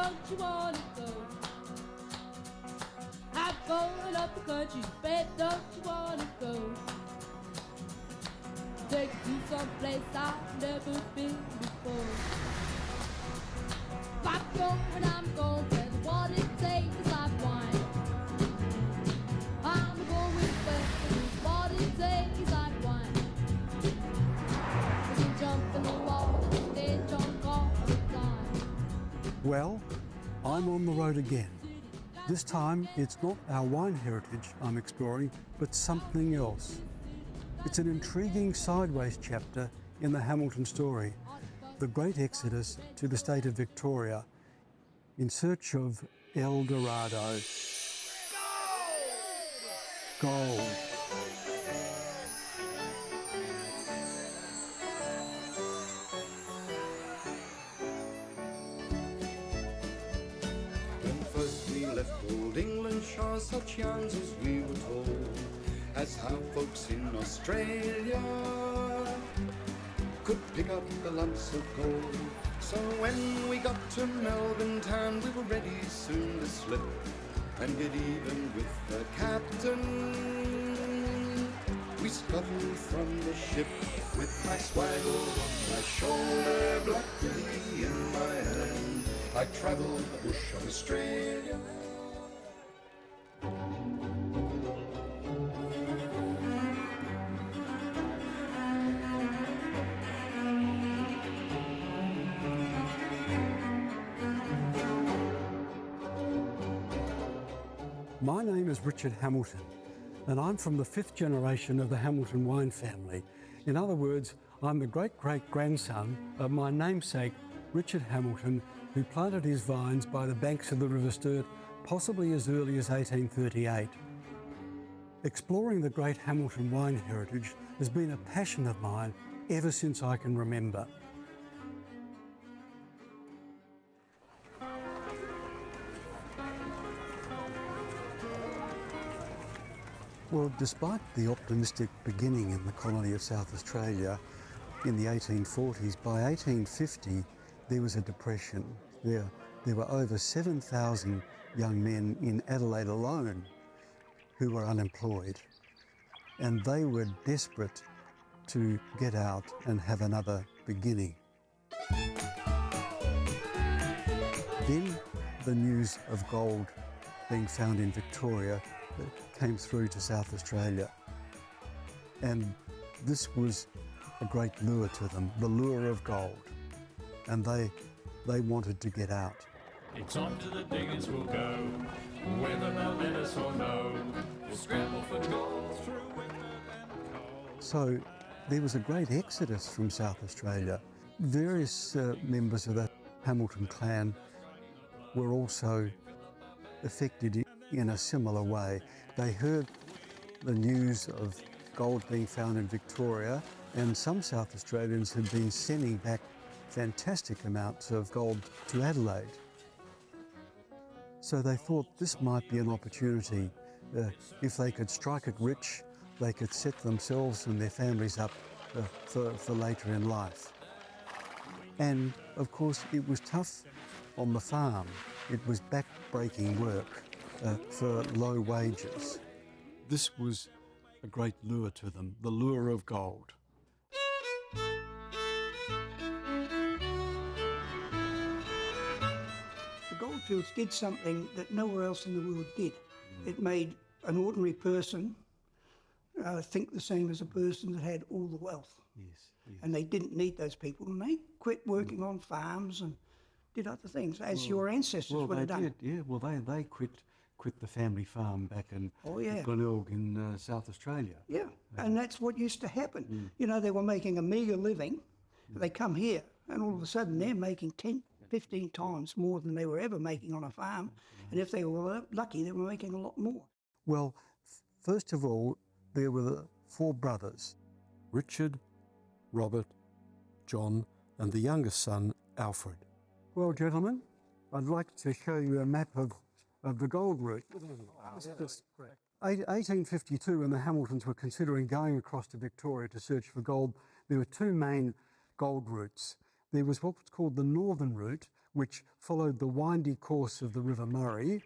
don't you wanna go? I'm going up the country, where don't you wanna go? Take you to some place I've never been before. I'm going, I'm going, where the water tastes like wine. I'm going where the water tastes like wine. You jump in the water, they jump all the time. Well, I'm on the road again. This time, it's not our wine heritage I'm exploring, but something else. It's an intriguing sideways chapter in the Hamilton story, the great exodus to the state of Victoria in search of El Dorado. Gold. Left old England shore, such yarns as we were told, as how folks in Australia could pick up the lumps of gold. So when we got to Melbourne town, we were ready soon to slip and get even with the captain. We scuttled from the ship with my swaggle on my shoulder, blackberry in my hand. I travelled the bush of Australia. My name is Richard Hamilton, and I'm from the 5th generation of the Hamilton wine family. In other words, I'm the great-great-grandson of my namesake, Richard Hamilton, who planted his vines by the banks of the River Sturt, possibly as early as 1838. Exploring the great Hamilton wine heritage has been a passion of mine ever since I can remember. Well, despite the optimistic beginning in the colony of South Australia in the 1840s, by 1850 there was a depression. There were over 7,000 young men in Adelaide alone who were unemployed, and they were desperate to get out and have another beginning. Then the news of gold being found in Victoria came through to South Australia, and this was a great lure to them, the lure of gold, and they wanted to get out. It's on to the diggers we'll go, whether they'll let us or no. We'll scramble for gold through winter and cold. So there was a great exodus from South Australia. Various members of the Hamilton clan were also affected in a similar way. They heard the news of gold being found in Victoria, and some South Australians had been sending back fantastic amounts of gold to Adelaide. So they thought this might be an opportunity. If they could strike it rich, they could set themselves and their families up for later in life. And of course it was tough on the farm. It was back-breaking work for low wages. This was a great lure to them, the lure of gold. The Goldfields did something that nowhere else in the world did. It made an ordinary person think the same as a person that had all the wealth. Yes, yes. And they didn't need those people, and they quit working on farms and did other things, as your ancestors would have done. Did, yeah. Well, they quit the family farm back in Glenelg in South Australia. Yeah, and that's what used to happen. You know, they were making a meagre living. They come here, and all of a sudden they're making 10, 15 times more than they were ever making on a farm. And if they were lucky, they were making a lot more. Well, first of all, there were the 4 brothers, Richard, Robert, John, and the youngest son, Alfred. Well, gentlemen, I'd like to show you a map of the gold route. 1852, when the Hamiltons were considering going across to Victoria to search for gold, there were 2 main gold routes. There was what was called the northern route, which followed the windy course of the River Murray,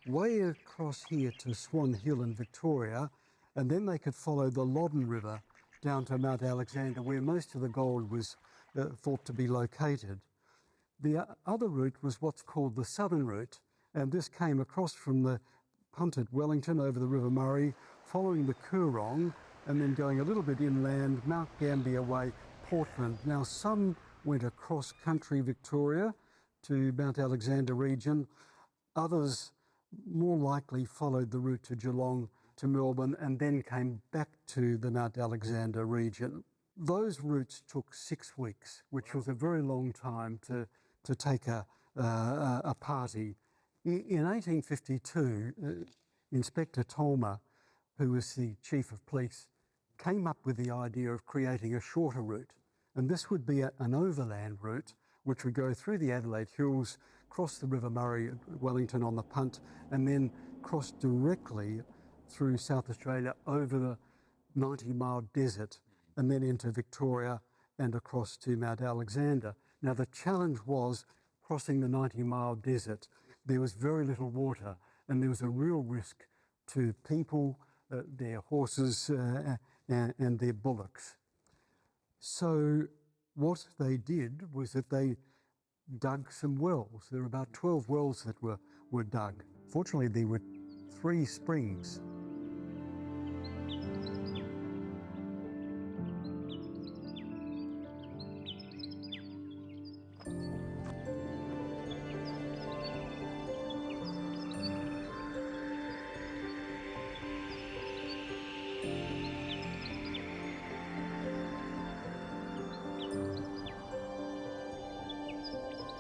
way across here to Swan Hill in Victoria, and then they could follow the Loddon River down to Mount Alexander, where most of the gold was thought to be located. The other route was what's called the southern route, and this came across from the punt at Wellington over the River Murray, following the Coorong, and then going a little bit inland, Mount Gambier Way, Portland. Now, some went across country Victoria to Mount Alexander region. Others more likely followed the route to Geelong, to Melbourne, and then came back to the Mount Alexander region. Those routes took 6 weeks, which was a very long time to take a party. In 1852, Inspector Tolmer, who was the Chief of Police, came up with the idea of creating a shorter route. And this would be an overland route, which would go through the Adelaide Hills, cross the River Murray at Wellington on the punt, and then cross directly through South Australia over the 90-mile desert, and then into Victoria and across to Mount Alexander. Now, the challenge was crossing the 90-mile desert. There was very little water, and there was a real risk to people, their horses, and their bullocks. So what they did was that they dug some wells. There were about 12 wells that were dug. Fortunately, there were 3 springs.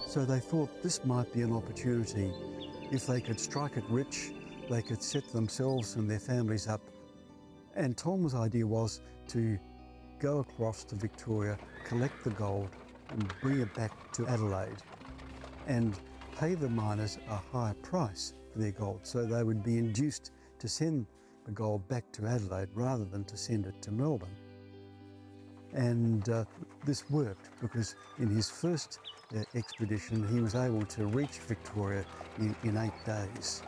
So they thought this might be an opportunity. If they could strike it rich, they could set themselves and their families up. And Tom's idea was to go across to Victoria, collect the gold and bring it back to Adelaide and pay the miners a higher price for their gold, so they would be induced to send the gold back to Adelaide rather than to send it to Melbourne. And this worked because in his first expedition he was able to reach Victoria in 8 days,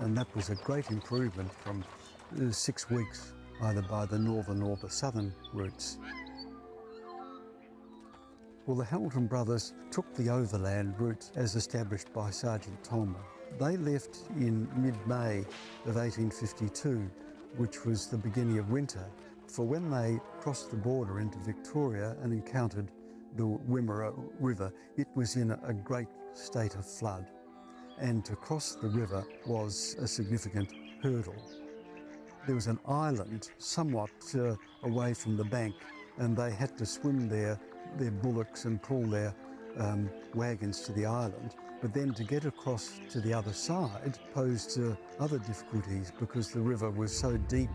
and that was a great improvement from 6 weeks either by the northern or the southern routes. Well, the Hamilton brothers took the overland route as established by Sergeant Tolmer. They left in mid-May of 1852, which was the beginning of winter, for when they crossed the border into Victoria and encountered the Wimmera River, it was in a great state of flood, and to cross the river was a significant hurdle. There was an island somewhat away from the bank, and they had to swim their bullocks and pull their wagons to the island. But then to get across to the other side posed other difficulties because the river was so deep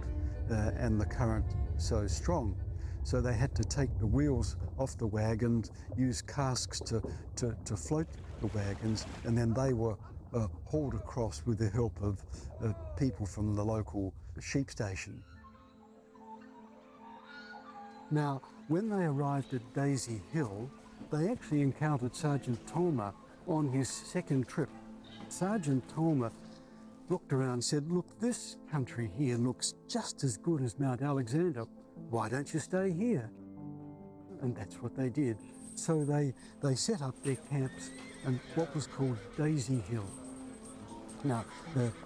and the current so strong. So they had to take the wheels off the wagons, use casks to float the wagons, and then they were hauled across with the help of people from the local sheep station. Now, when they arrived at Daisy Hill, they actually encountered Sergeant Tolmer on his second trip. Sergeant Tolmer looked around and said, "Look, this country here looks just as good as Mount Alexander. Why don't you stay here?" And that's what they did. So they set up their camps in what was called Daisy Hill. Now,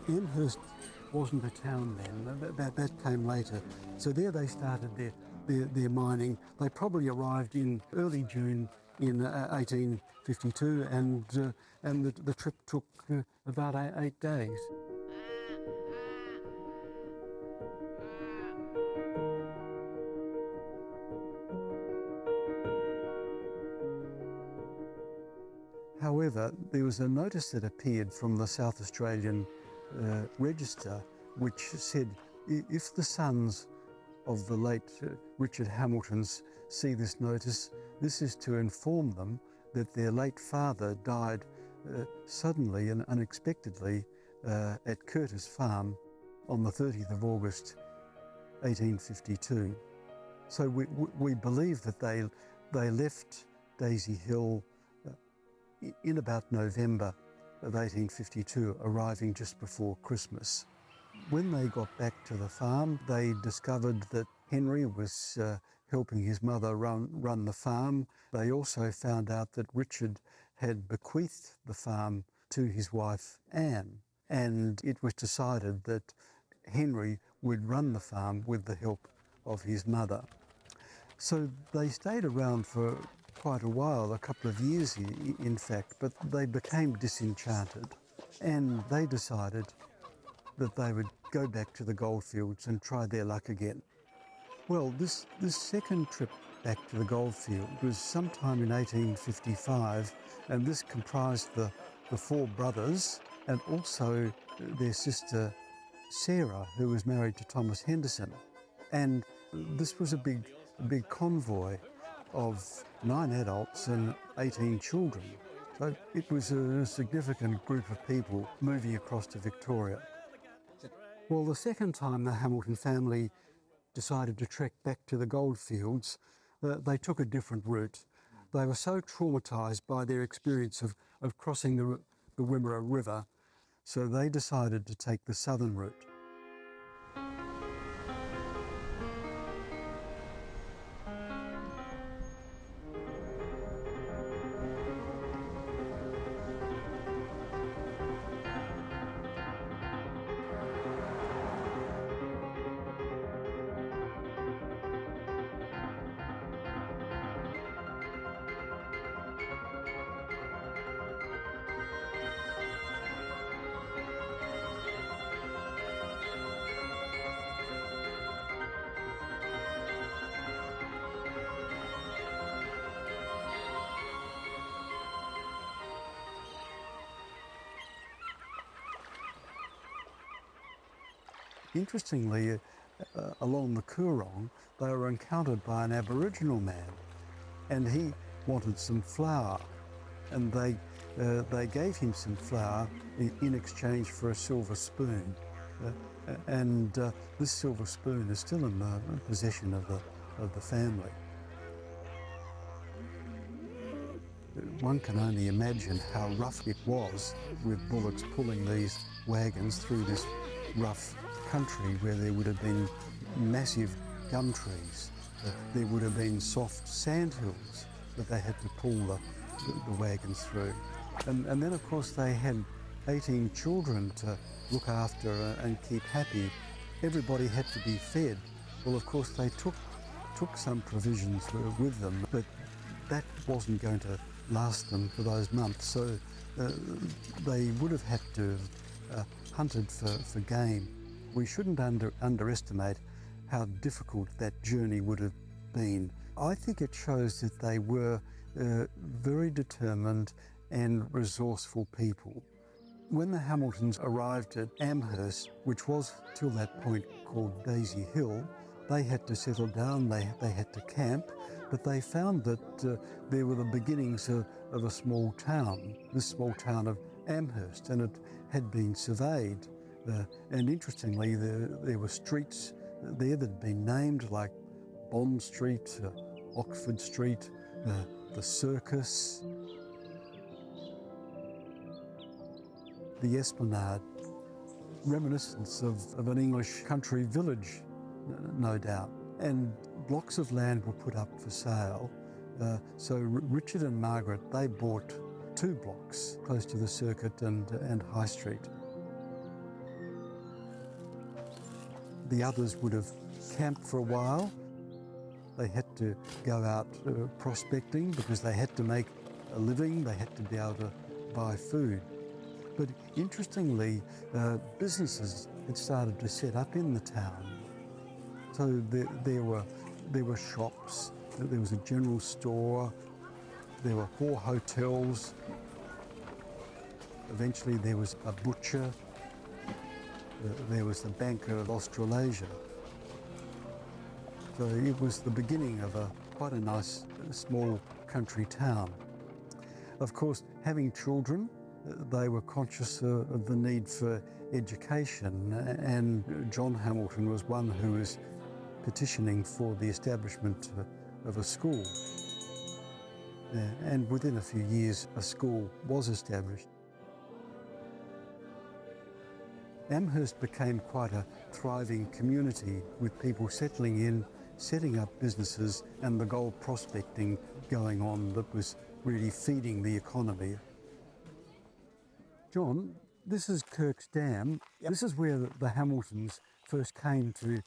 Amherst wasn't a town then, that came later. So there they started their mining. They probably arrived in early June in 1852, and the trip took about 8 days. However, there was a notice that appeared from the South Australian Register which said if the sons of the late Richard Hamiltons see this notice, this is to inform them that their late father died suddenly and unexpectedly at Curtis Farm on the 30th of August 1852. So we believe that they left Daisy Hill in about November of 1852, arriving just before Christmas. When they got back to the farm, they discovered that Henry was helping his mother run the farm. They also found out that Richard had bequeathed the farm to his wife Anne, and it was decided that Henry would run the farm with the help of his mother. So they stayed around for quite a while, a couple of years in fact, but they became disenchanted and they decided that they would go back to the goldfields and try their luck again. Well, this second trip back to the goldfield was sometime in 1855, and this comprised the four brothers and also their sister Sarah, who was married to Thomas Henderson. And this was a big convoy of 9 adults and 18 children. So it was a significant group of people moving across to Victoria. Well, the second time the Hamilton family decided to trek back to the goldfields, they took a different route. They were so traumatised by their experience of crossing the Wimmera River, so they decided to take the southern route. Interestingly, along the Coorong, they were encountered by an Aboriginal man, and he wanted some flour, and they gave him some flour in exchange for a silver spoon, and this silver spoon is still in the possession of the family. One can only imagine how rough it was with bullocks pulling these wagons through this rough country where there would have been massive gum trees. There would have been soft sand hills that they had to pull the wagons through. And then of course they had 18 children to look after and keep happy. Everybody had to be fed. Well, of course they took some provisions with them, but that wasn't going to last them for those months. So they would have had to have hunted for game. We shouldn't underestimate how difficult that journey would have been. I think it shows that they were very determined and resourceful people. When the Hamiltons arrived at Amherst, which was till that point called Daisy Hill, they had to settle down, they had to camp, but they found that there were the beginnings of a small town, this small town of Amherst, and it had been surveyed. And interestingly, there were streets there that had been named, like Bond Street, Oxford Street, the Circus, the Esplanade, reminiscence of an English country village, no doubt. And blocks of land were put up for sale. So Richard and Margaret, they bought 2 blocks close to the Circuit and High Street. The others would have camped for a while. They had to go out prospecting because they had to make a living, they had to be able to buy food. But interestingly, businesses had started to set up in the town. So there were shops, there was a general store, there were 4 hotels. Eventually there was a butcher. There was the Bank of Australasia. So it was the beginning of quite a nice small country town. Of course, having children, they were conscious of the need for education, and John Hamilton was one who was petitioning for the establishment of a school. and within a few years a school was established. Amherst became quite a thriving community with people settling in, setting up businesses, and the gold prospecting going on that was really feeding the economy. John, this is Kirk's Dam. Yep. This is where the Hamiltons first came to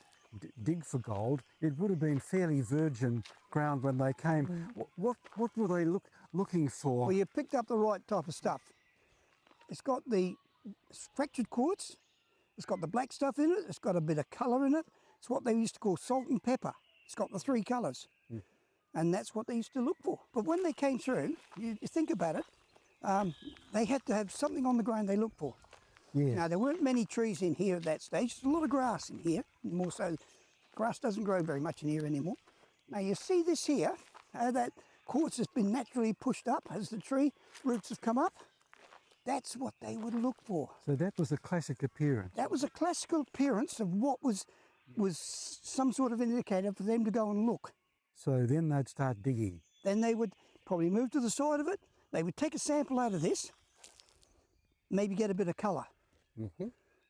dig for gold. It would have been fairly virgin ground when they came. What were they looking for? Well, you picked up the right type of stuff. It's got the fractured quartz, it's got the black stuff in it, it's got a bit of colour in it. It's what they used to call salt and pepper. It's got the three colours. And that's what they used to look for. But when they came through, you think about it, they had to have something on the ground they looked for. Yeah. Now, there weren't many trees in here at that stage. There's a lot of grass in here, more so. Grass doesn't grow very much in here anymore. Now, you see this here, that quartz has been naturally pushed up as the tree roots have come up. That's what they would look for. So that was the classic appearance. That was a classical appearance of what was some sort of indicator for them to go and look. So then they'd start digging. Then they would probably move to the side of it. They would take a sample out of this, maybe get a bit of colour,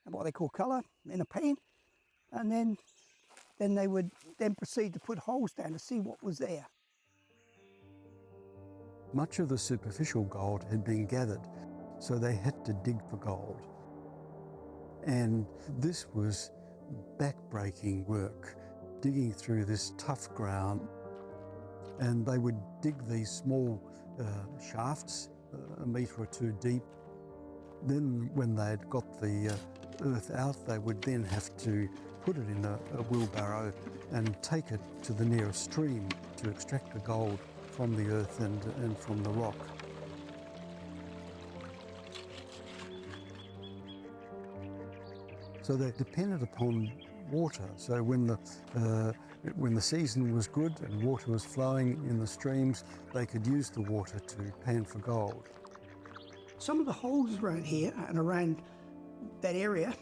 what they call colour in a pan, and then they would then proceed to put holes down to see what was there. Much of the superficial gold had been gathered, so they had to dig for gold. And this was back-breaking work, digging through this tough ground. And they would dig these small shafts, a metre or two deep. Then when they'd got the earth out, they would then have to put it in a wheelbarrow and take it to the nearest stream to extract the gold from the earth and from the rock. So they depended upon water. So when the season was good and water was flowing in the streams, they could use the water to pan for gold. Some of the holes around here and around that area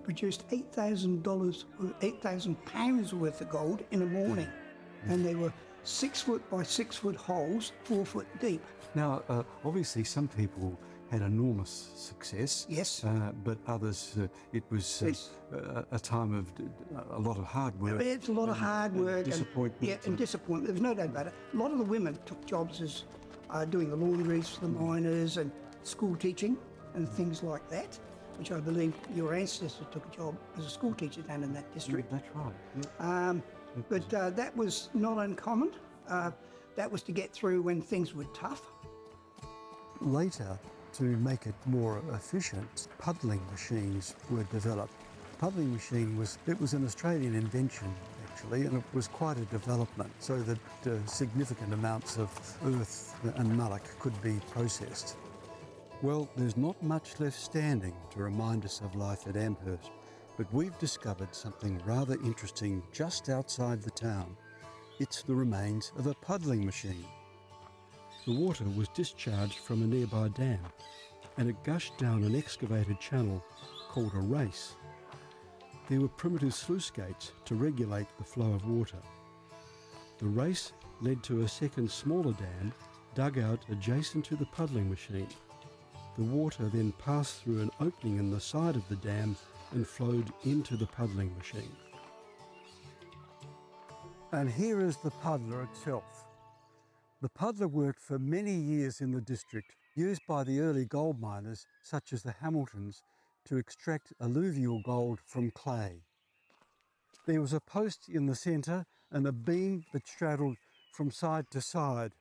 produced £8,000 worth of gold in a morning. And they were 6 foot by 6 foot holes, 4 foot deep. Now, obviously some people had enormous success. Yes. But others, it was a time of a lot of hard work. It's a lot of hard work. Disappointment. And disappointment. There's no doubt about it. A lot of the women took jobs as doing the laundries for the miners and school teaching and things like that, which I believe your ancestor took a job as a school teacher down in that district. That's right. But that was not uncommon. That was to get through when things were tough. Later, to make it more efficient, puddling machines were developed. Puddling machine was an Australian invention actually, and it was quite a development so that significant amounts of earth and mullock could be processed. Well, there's not much left standing to remind us of life at Amherst, but we've discovered something rather interesting just outside the town. It's the remains of a puddling machine. The water was discharged from a nearby dam, and it gushed down an excavated channel called a race. There were primitive sluice gates to regulate the flow of water. The race led to a second smaller dam dug out adjacent to the puddling machine. The water then passed through an opening in the side of the dam and flowed into the puddling machine. And here is the puddler itself. The puddler worked for many years in the district, used by the early gold miners, such as the Hamiltons, to extract alluvial gold from clay. There was a post in the centre and a beam that straddled from side to side,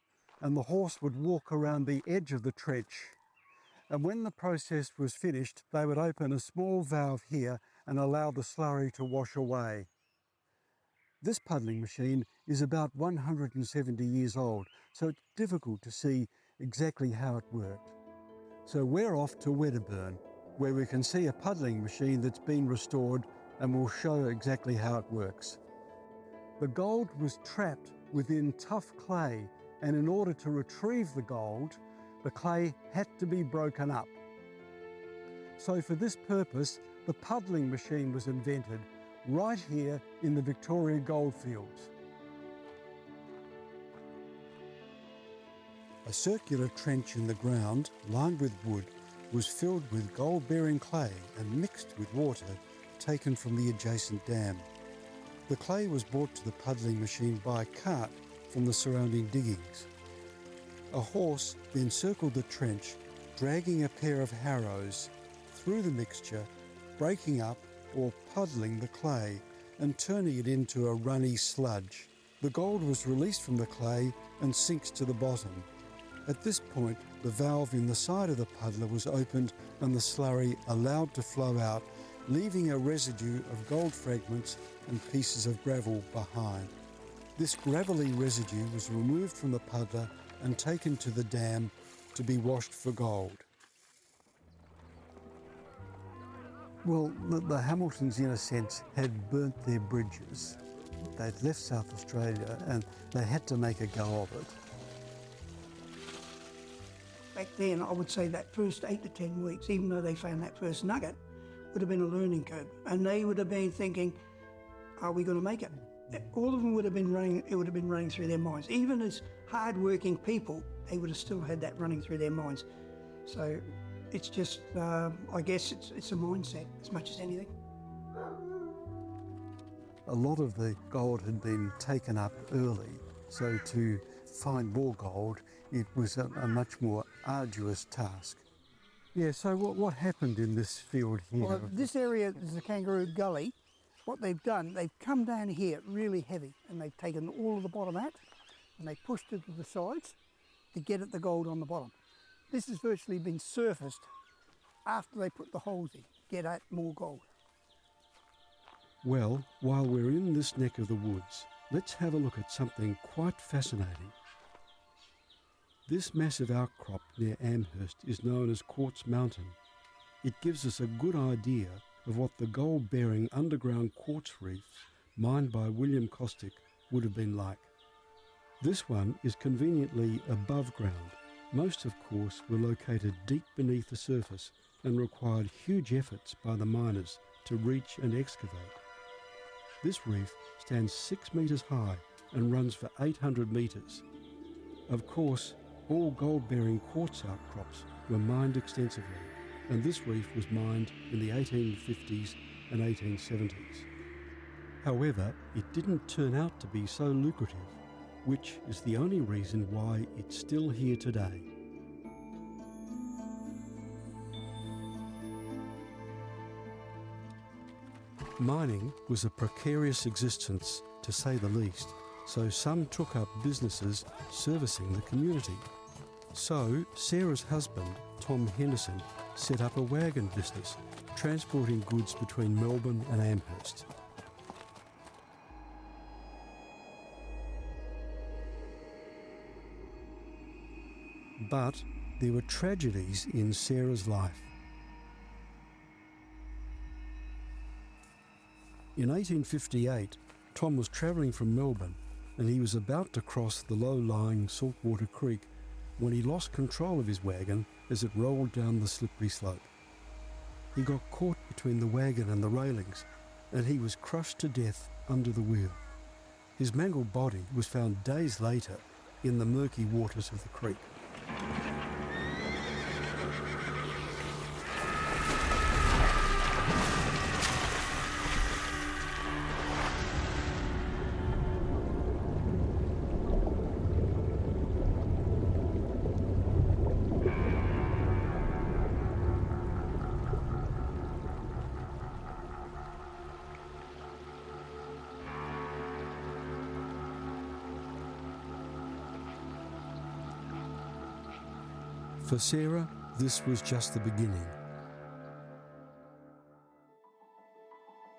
and the horse would walk around the edge of the trench. And when the process was finished, they would open a small valve here and allow the slurry to wash away. This puddling machine is about 170 years old, so it's difficult to see exactly how it worked. So we're off to Wedderburn, where we can see a puddling machine that's been restored, and we'll show exactly how it works. The gold was trapped within tough clay, and in order to retrieve the gold, the clay had to be broken up. So for this purpose, the puddling machine was invented right here in the Victorian Goldfields. A circular trench in the ground, lined with wood, was filled with gold-bearing clay and mixed with water taken from the adjacent dam. The clay was brought to the puddling machine by cart from the surrounding diggings. A horse then circled the trench, dragging a pair of harrows through the mixture, breaking up or puddling the clay and turning it into a runny sludge. The gold was released from the clay and sinks to the bottom. At this point, the valve in the side of the puddler was opened and the slurry allowed to flow out, leaving a residue of gold fragments and pieces of gravel behind. This gravelly residue was removed from the puddler and taken to the dam to be washed for gold. Well, the Hamiltons, in a sense, had burnt their bridges. They'd left South Australia and they had to make a go of it. Back then, I would say that first 8 to 10 weeks, even though they found that first nugget, would have been a learning curve. And they would have been thinking, are we going to make it? All of them would have been running, it would have been running through their minds. Even as hard-working people, they would have still had that running through their minds. So it's just, I guess it's a mindset as much as anything. A lot of the gold had been taken up early, so to find more gold, it was a much more arduous task. Yeah, so what happened in this field here? Well, this area is the Kangaroo Gully. What they've done, they've come down here really heavy and they've taken all of the bottom out and they pushed it to the sides to get at the gold on the bottom. This has virtually been surfaced after they put the holes in, get at more gold. Well, while we're in this neck of the woods, let's have a look at something quite fascinating. This massive outcrop near Amherst is known as Quartz Mountain. It gives us a good idea of what the gold-bearing underground quartz reefs mined by William Costick would have been like. This one is conveniently above ground. Most, of course, were located deep beneath the surface and required huge efforts by the miners to reach and excavate. This reef stands 6 metres high and runs for 800 metres. Of course, all gold-bearing quartz outcrops were mined extensively, and this reef was mined in the 1850s and 1870s. However, it didn't turn out to be so lucrative, which is the only reason why it's still here today. Mining was a precarious existence, to say the least, so some took up businesses servicing the community. So Sarah's husband, Tom Henderson, set up a wagon business, transporting goods between Melbourne and Amherst. But there were tragedies in Sarah's life. In 1858, Tom was travelling from Melbourne and he was about to cross the low-lying Saltwater Creek when he lost control of his wagon as it rolled down the slippery slope. He got caught between the wagon and the railings and he was crushed to death under the wheel. His mangled body was found days later in the murky waters of the creek. For Sarah, this was just the beginning.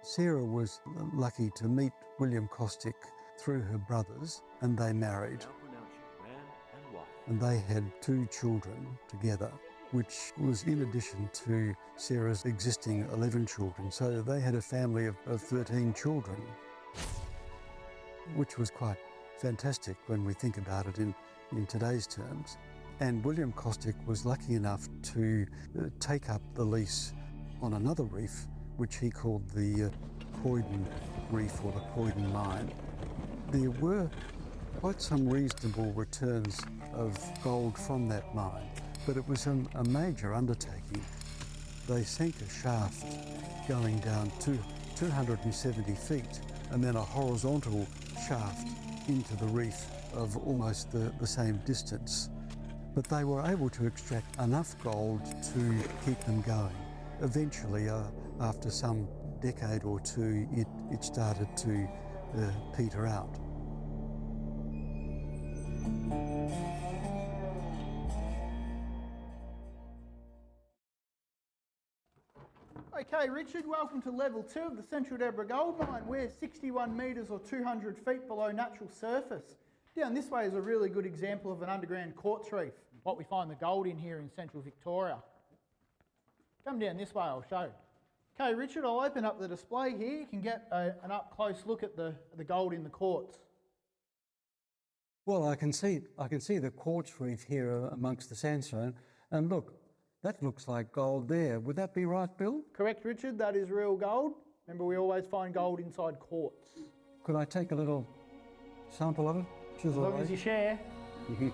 Sarah was lucky to meet William Costick through her brothers, and they married. And they had 2 children together, which was in addition to Sarah's existing 11 children. So they had a family of 13 children, which was quite fantastic when we think about it in today's terms. And William Costick was lucky enough to take up the lease on another reef, which he called the Croydon Reef or the Croydon Mine. There were quite some reasonable returns of gold from that mine, but it was a major undertaking. They sank a shaft going down to 270 feet and then a horizontal shaft into the reef of almost the same distance. But they were able to extract enough gold to keep them going. Eventually, after some decade or two, it started to peter out. Okay, Richard, welcome to level 2 of the Central Deborah Gold Mine. We're 61 metres or 200 feet below natural surface. Down this way is a really good example of an underground quartz reef, what we find the gold in here in central Victoria. Come down this way, I'll show you. Okay, Richard, I'll open up the display here. You can get an up-close look at the gold in the quartz. Well, I can see the quartz reef here amongst the sandstone, and look, that looks like gold there. Would that be right, Bill? Correct, Richard, that is real gold. Remember, we always find gold inside quartz. Could I take a little sample of it? As long as you share. Okay.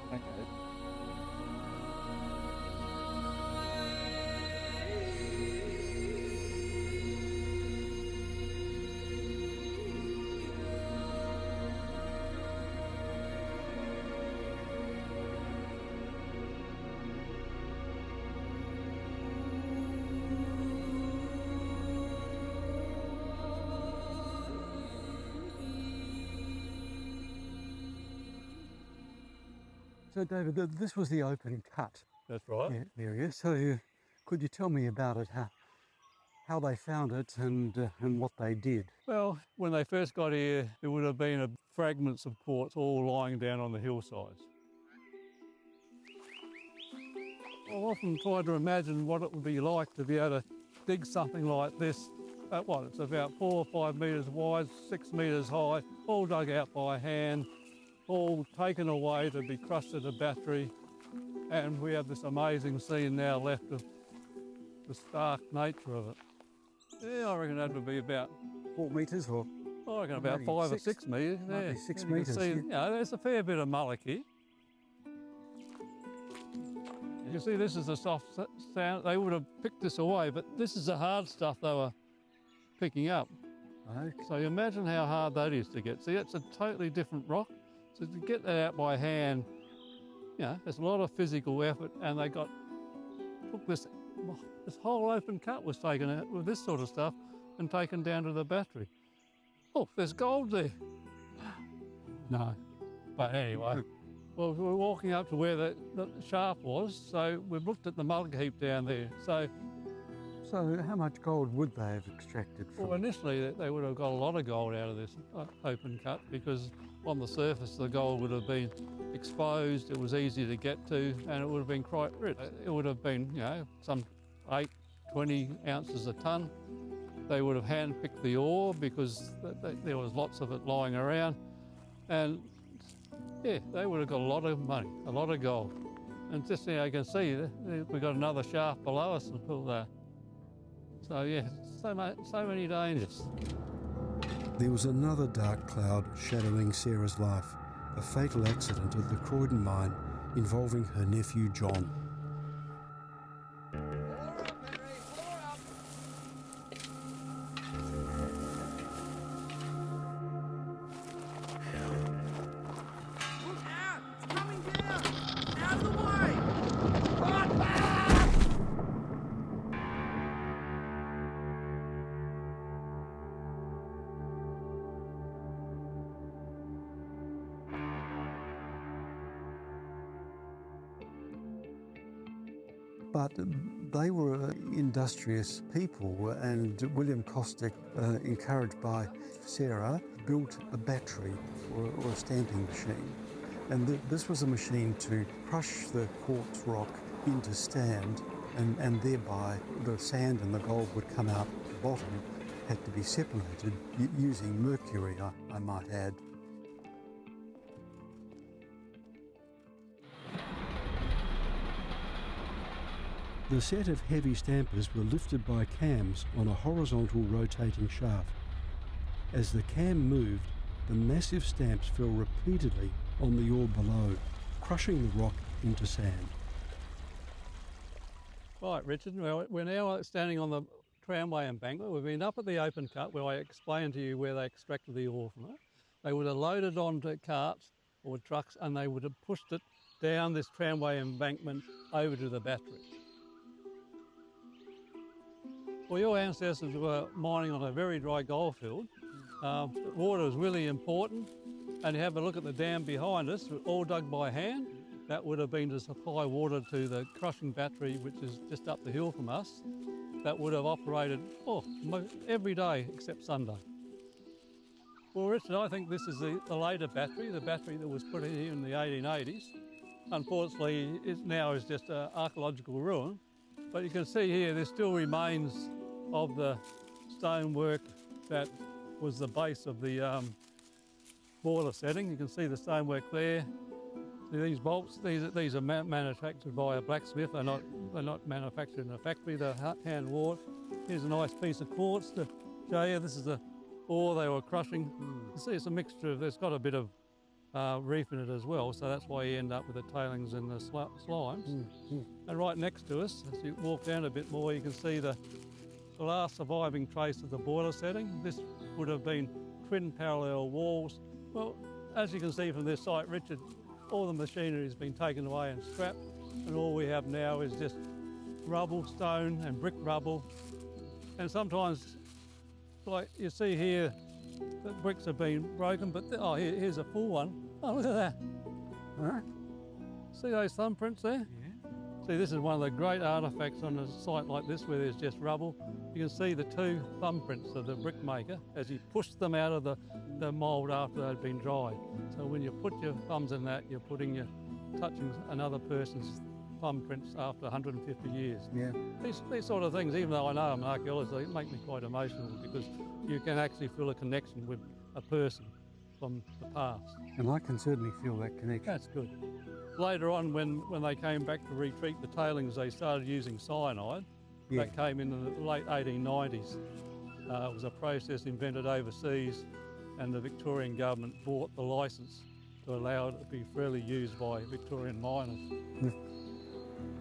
So, David, this was the open cut. That's right. Area. So, could you tell me about it? How they found it and what they did? Well, when they first got here, there would have been fragments of quartz all lying down on the hillsides. I've often tried to imagine what it would be like to be able to dig something like this. It's about 4 or 5 metres wide, 6 metres high, all dug out by hand, all taken away to be crushed at a battery, and we have this amazing scene now left of the stark nature of it. Yeah, I reckon that would be about 4 metres or? I reckon about 5 or 6 metres. Yeah, 6 metres. See, there's a fair bit of mullock here. You can see this is a soft sound. They would have picked this away, but this is the hard stuff they were picking up. Okay. So you imagine how hard that is to get. See, it's a totally different rock. So to get that out by hand, there's a lot of physical effort, and they took this whole open cut was taken out with this sort of stuff and taken down to the battery. Oh, there's gold there. No, but anyway. Well, we're walking up to where the shaft was, so we've looked at the mullock heap down there. So how much gold would they have extracted from? Well, initially they would have got a lot of gold out of this open cut, because on the surface the gold would have been exposed, it was easy to get to, and it would have been quite rich. It would have been, some 20 ounces a tonne. They would have hand-picked the ore because there was lots of it lying around, and they would have got a lot of money, a lot of gold. And just now you can see we've got another shaft below us and all that. So so many dangers. There was another dark cloud shadowing Sarah's life, a fatal accident at the Croydon mine involving her nephew John. But they were industrious people, and William Costick, encouraged by Sarah, built a battery or a stamping machine. And this was a machine to crush the quartz rock into stand, and thereby the sand and the gold would come out the bottom, had to be separated using mercury, I might add. The set of heavy stampers were lifted by cams on a horizontal rotating shaft. As the cam moved, the massive stamps fell repeatedly on the ore below, crushing the rock into sand. Right, Richard, we're now standing on the tramway embankment. We've been up at the open cut where I explained to you where they extracted the ore from it. They would have loaded onto carts or trucks and they would have pushed it down this tramway embankment over to the battery. Well, your ancestors were mining on a very dry goldfield. Water is really important, and you have a look at the dam behind us, all dug by hand. That would have been to supply water to the crushing battery, which is just up the hill from us. That would have operated every day except Sunday. Well, Richard, I think this is the later battery, the battery that was put in here in the 1880s. Unfortunately, it now is just an archaeological ruin, but you can see here there still remains of the stonework that was the base of the boiler setting. You can see the stonework there. See these bolts, these are manufactured by a blacksmith. They're not manufactured in a factory, they're hand wrought. Here's a nice piece of quartz to show you. This is the ore they were crushing. You see it's a mixture of, there's got a bit of reef in it as well, so that's why you end up with the tailings and the slimes. And right next to us, as you walk down a bit more, you can see the last surviving trace of the boiler setting. This would have been twin parallel walls. Well, as you can see from this site, Richard, all the machinery has been taken away and scrapped, and all we have now is just rubble, stone and brick rubble. And sometimes, like you see here, the bricks have been broken, but here's a full one. Oh, look at that. Huh? See those thumbprints there? Yeah. See, this is one of the great artefacts on a site like this where there's just rubble. You can see the two thumbprints of the brick maker as he pushed them out of the mould after they'd been dried. So when you put your thumbs in that, you're touching another person's thumbprints after 150 years. Yeah. These sort of things, even though I know I'm an archaeologist, they make me quite emotional because you can actually feel a connection with a person from the past. And I can certainly feel that connection. That's good. Later on, when they came back to retreat the tailings, they started using cyanide. Yeah. That came in the late 1890s. It was a process invented overseas, and the Victorian government bought the licence to allow it to be freely used by Victorian miners.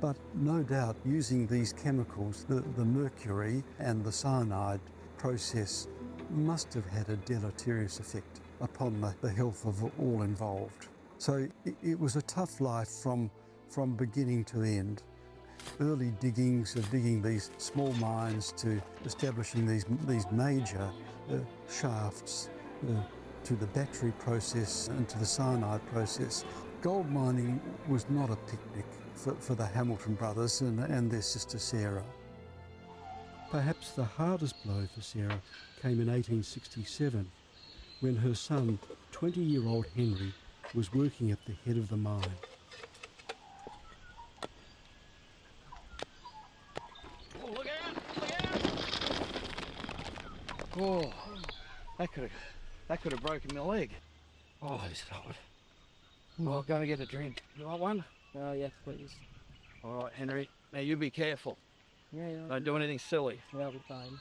But no doubt, using these chemicals, the mercury and the cyanide process must have had a deleterious effect upon the health of all involved. So it was a tough life from beginning to end. Early diggings of digging these small mines to establishing these major shafts to the battery process and to the cyanide process. Gold mining was not a picnic for the Hamilton brothers and their sister Sarah. Perhaps the hardest blow for Sarah came in 1867 when her son, 20-year-old Henry, was working at the head of the mine. Oh, look out! Look out! Oh, that could have broken my leg. Oh, it's hot. Oh, go and get a drink. You want one? Oh, yes, please. All right, Henry. Now you be careful. Yeah, yeah. Don't do anything silly. Yeah, I'll be fine.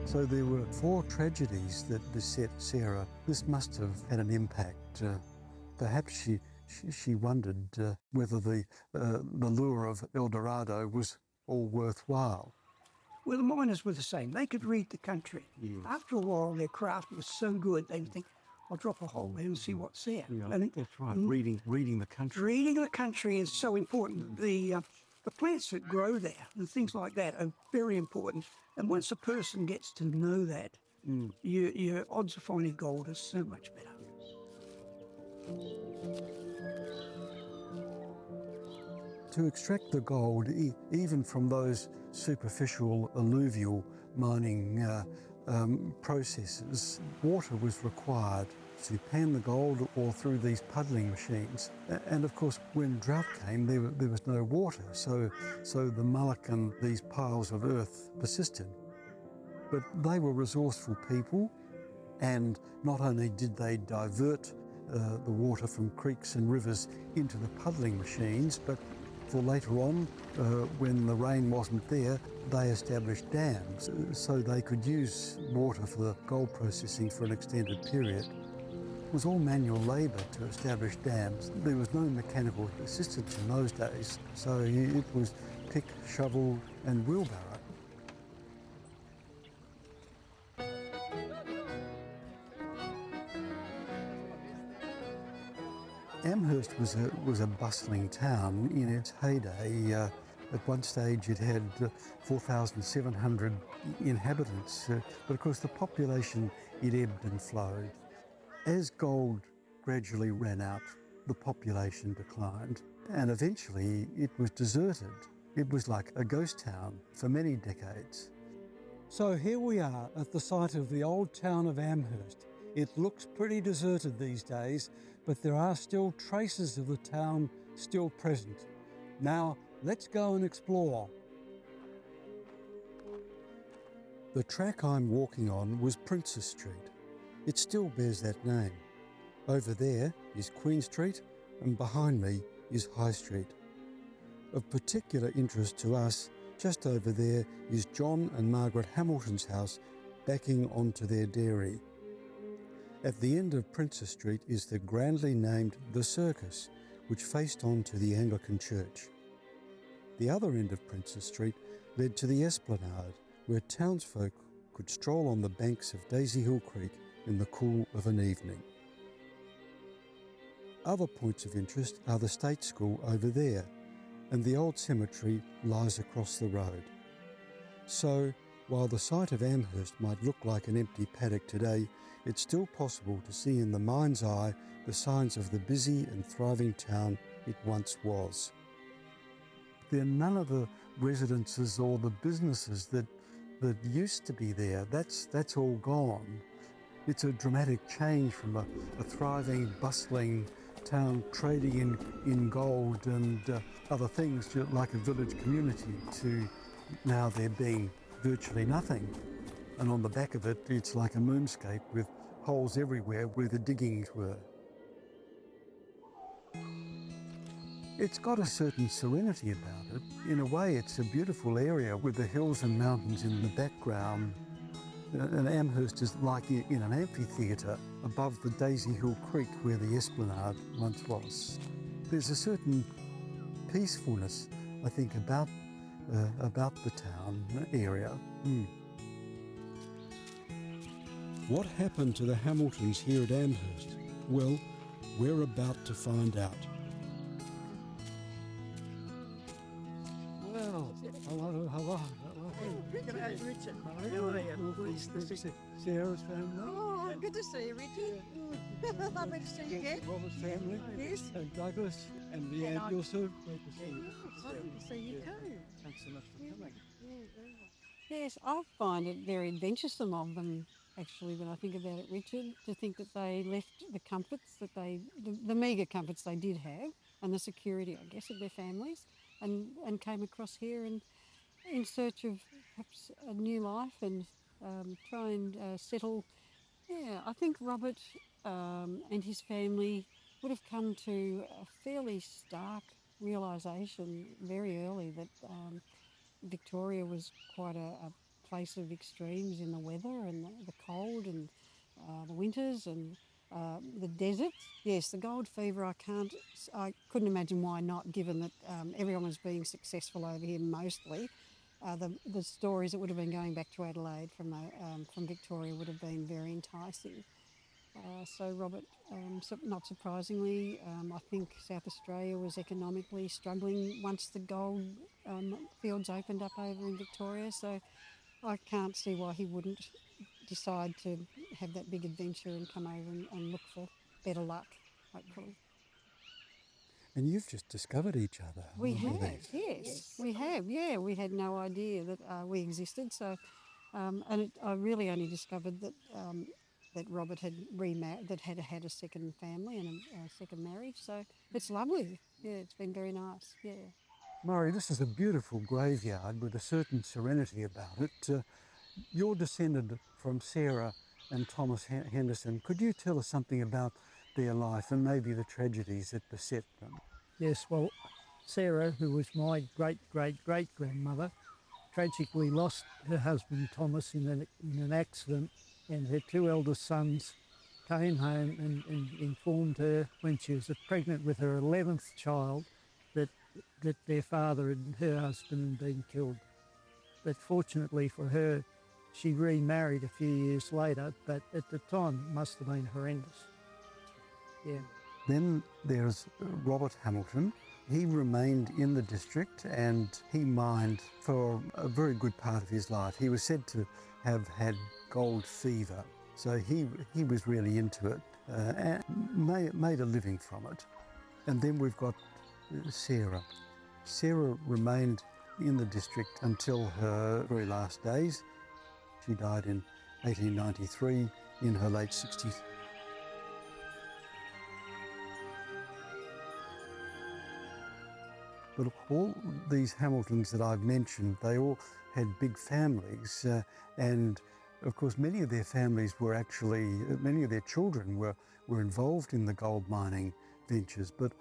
So there were 4 tragedies that beset Sarah. This must have had an impact. Perhaps she wondered whether the lure of El Dorado was all worthwhile. Well, the miners were the same. They could read the country. Yes. After a while, their craft was so good, they would think, I'll drop a hole there and see what's there. Yeah, And that's right, reading the country. reading the country is so important. The plants that grow there and things like that are very important. And once a person gets to know that, your odds of finding gold are so much better. To extract the gold, even from those superficial alluvial mining processes, water was required to pan the gold or through these puddling machines. And of course, when drought came, there was no water, so the mullock and these piles of earth persisted. But they were resourceful people, and not only did they divert the water from creeks and rivers into the puddling machines, but for later on, when the rain wasn't there, they established dams so they could use water for the gold processing for an extended period. It was all manual labour to establish dams. There was no mechanical assistance in those days, so it was pick, shovel and wheelbarrow. Amherst was a bustling town in its heyday. At one stage it had 4,700 inhabitants, but of course the population, it ebbed and flowed. As gold gradually ran out, the population declined, and eventually it was deserted. It was like a ghost town for many decades. So here we are at the site of the old town of Amherst. It looks pretty deserted these days, but there are still traces of the town still present. Now, let's go and explore. The track I'm walking on was Princess Street. It still bears that name. Over there is Queen Street, and behind me is High Street. Of particular interest to us, just over there is John and Margaret Hamilton's house backing onto their dairy. At the end of Princess Street is the grandly named The Circus, which faced on to the Anglican Church. The other end of Princess Street led to the Esplanade, where townsfolk could stroll on the banks of Daisy Hill Creek in the cool of an evening. Other points of interest are the State School over there, and the old cemetery lies across the road. So, while the site of Amherst might look like an empty paddock today, it's still possible to see in the mind's eye the signs of the busy and thriving town it once was. There are none of the residences or the businesses that used to be there. That's all gone. It's a dramatic change from a thriving, bustling town trading in gold and other things like a village community to now there being virtually nothing. And on the back of it, it's like a moonscape with holes everywhere where the diggings were. It's got a certain serenity about it. In a way, it's a beautiful area with the hills and mountains in the background. And Amherst is like in an amphitheatre above the Daisy Hill Creek where the Esplanade once was. There's a certain peacefulness, I think, about the town area. What happened to the Hamiltons here at Amherst? Well, we're about to find out. Well, hello. G'day, Richard. How are you? Sarah's family. Oh, good to see you, Richard. Lovely to see you again. Robert's family. Yes. And Douglas and Leanne also. Great to see you. Lovely to see you too. Thanks so much for coming. Yes, I find it very adventuresome of them, actually, when I think about it, Richard, to think that they left the comforts that the meagre comforts they did have, and the security, I guess, of their families, and came across here and in search of perhaps a new life and try and settle. Yeah, I think Robert and his family would have come to a fairly stark realisation very early that Victoria was quite a place of extremes in the weather and the cold and the winters and the desert. Yes, the gold fever, I couldn't imagine why not, given that everyone was being successful over here mostly. The stories that would have been going back to Adelaide from Victoria would have been very enticing. So Robert, not surprisingly, I think South Australia was economically struggling once the gold fields opened up over in Victoria, so I can't see why he wouldn't decide to have that big adventure and come over and look for better luck, hopefully. And you've just discovered each other. We have, yes. We have, yeah. We had no idea that we existed, so, I really only discovered that that Robert had remarried, that had had a second family and a second marriage. So it's lovely. Yeah, it's been very nice. Yeah. Murray, this is a beautiful graveyard with a certain serenity about it. You're descended from Sarah and Thomas Henderson. Could you tell us something about their life and maybe the tragedies that beset them? Yes, well, Sarah, who was my great-great-great-grandmother, tragically lost her husband Thomas in an accident, and her two eldest sons came home and informed her when she was pregnant with her 11th child that their father and her husband had been killed. But fortunately for her, she remarried a few years later, but at the time it must have been horrendous. Yeah. Then there's Robert Hamilton. He remained in the district and he mined for a very good part of his life. He was said to have had gold fever, so he was really into it and made a living from it. And then we've got Sarah. Sarah remained in the district until her very last days. She died in 1893 in her late 60s. But all these Hamiltons that I've mentioned, they all had big families, and of course many of their families were actually, many of their children were involved in the gold mining ventures, but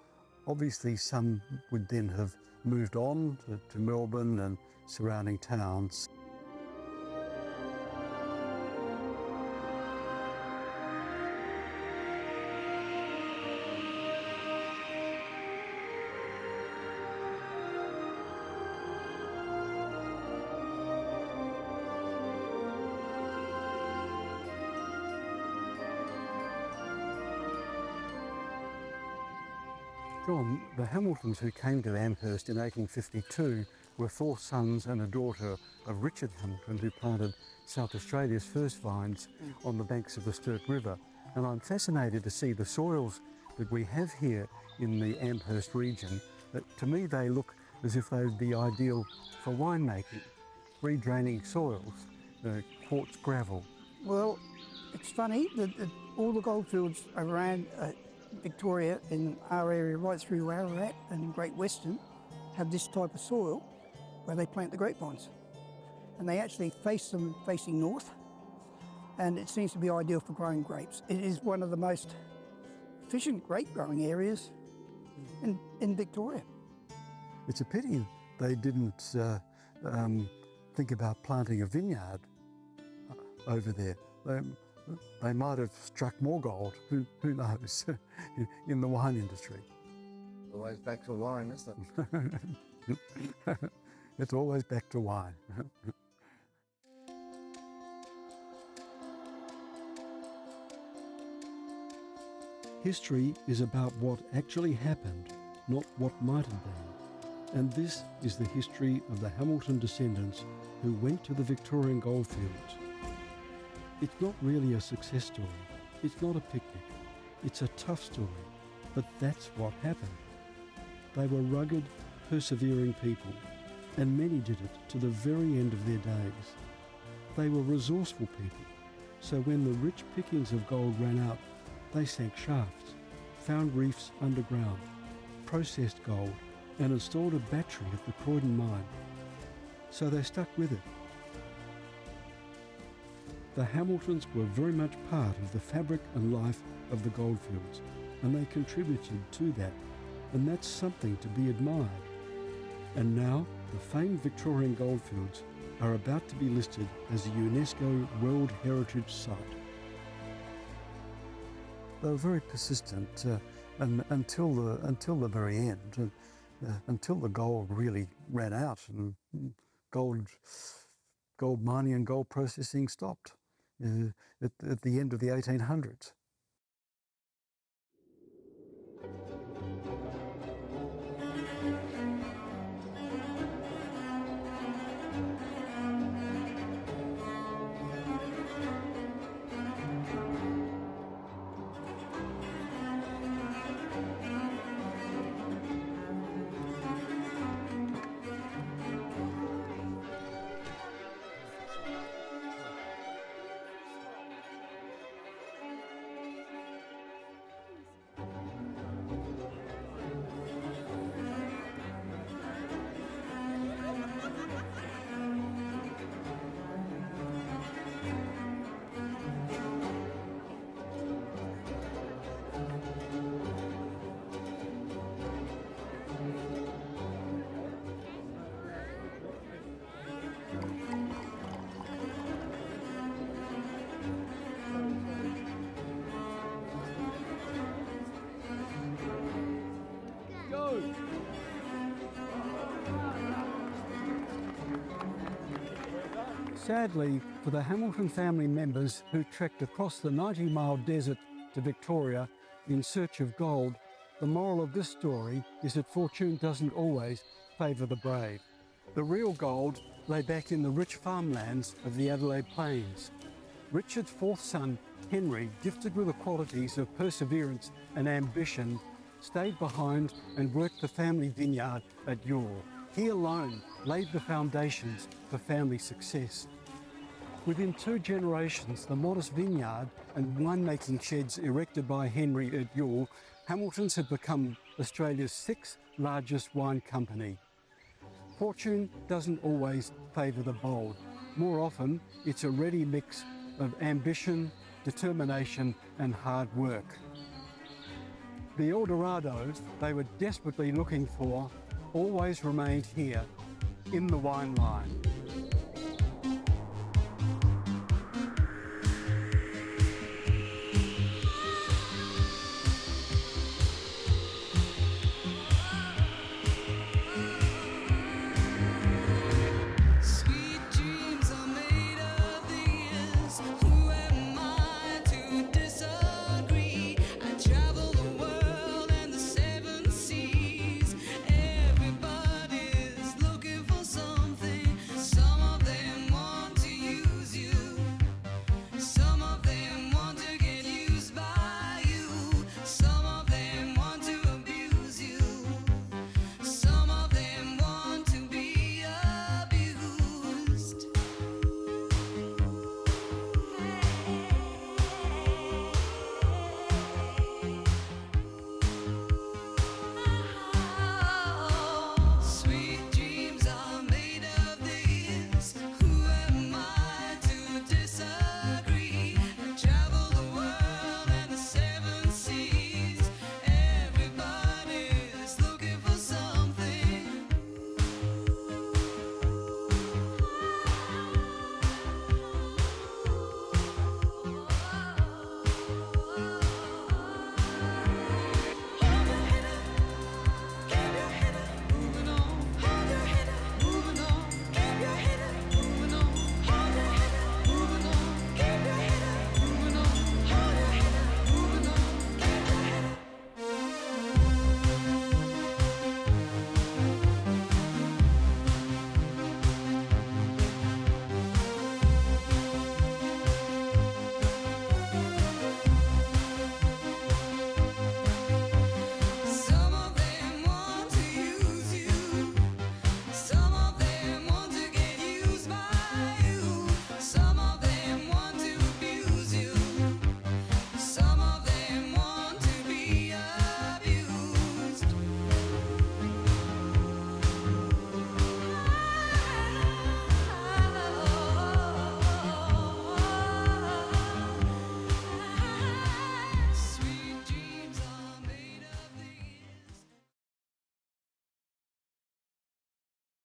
obviously some would then have moved on to Melbourne and surrounding towns. John, the Hamiltons who came to Amherst in 1852 were four sons and a daughter of Richard Hamilton, who planted South Australia's first vines on the banks of the Sturt River. And I'm fascinated to see the soils that we have here in the Amherst region. To me, they look as if they would be ideal for winemaking. Redraining soils, quartz gravel. Well, it's funny that all the goldfields around Victoria in our area, right through Ararat and Great Western, have this type of soil where they plant the grapevines. And they actually face them facing north, and it seems to be ideal for growing grapes. It is one of the most efficient grape growing areas in Victoria. It's a pity they didn't think about planting a vineyard over there. They might have struck more gold, who knows, in the wine industry. Always back to wine, isn't it? It's always back to wine. History is about what actually happened, not what might have been. And this is the history of the Hamilton descendants who went to the Victorian Goldfields. It's not really a success story. It's not a picnic. It's a tough story, but that's what happened. They were rugged, persevering people, and many did it to the very end of their days. They were resourceful people, so when the rich pickings of gold ran out, they sank shafts, found reefs underground, processed gold, and installed a battery at the Croydon mine. So they stuck with it. The Hamiltons were very much part of the fabric and life of the goldfields, and they contributed to that, and that's something to be admired. And now, the famed Victorian Goldfields are about to be listed as a UNESCO World Heritage Site. They were very persistent until the very end, until the gold really ran out and gold mining and gold processing stopped at the end of the 1800s. Sadly, for the Hamilton family members who trekked across the 90-mile desert to Victoria in search of gold, the moral of this story is that fortune doesn't always favour the brave. The real gold lay back in the rich farmlands of the Adelaide Plains. Richard's fourth son, Henry, gifted with the qualities of perseverance and ambition, stayed behind and worked the family vineyard at Youghal. He alone laid the foundations for family success. Within 2 generations, the modest vineyard and winemaking sheds erected by Henry at Youghal, Hamilton's had become Australia's 6th largest wine company. Fortune doesn't always favour the bold. More often, it's a ready mix of ambition, determination and hard work. The El Dorado they were desperately looking for always remained here in the wine line.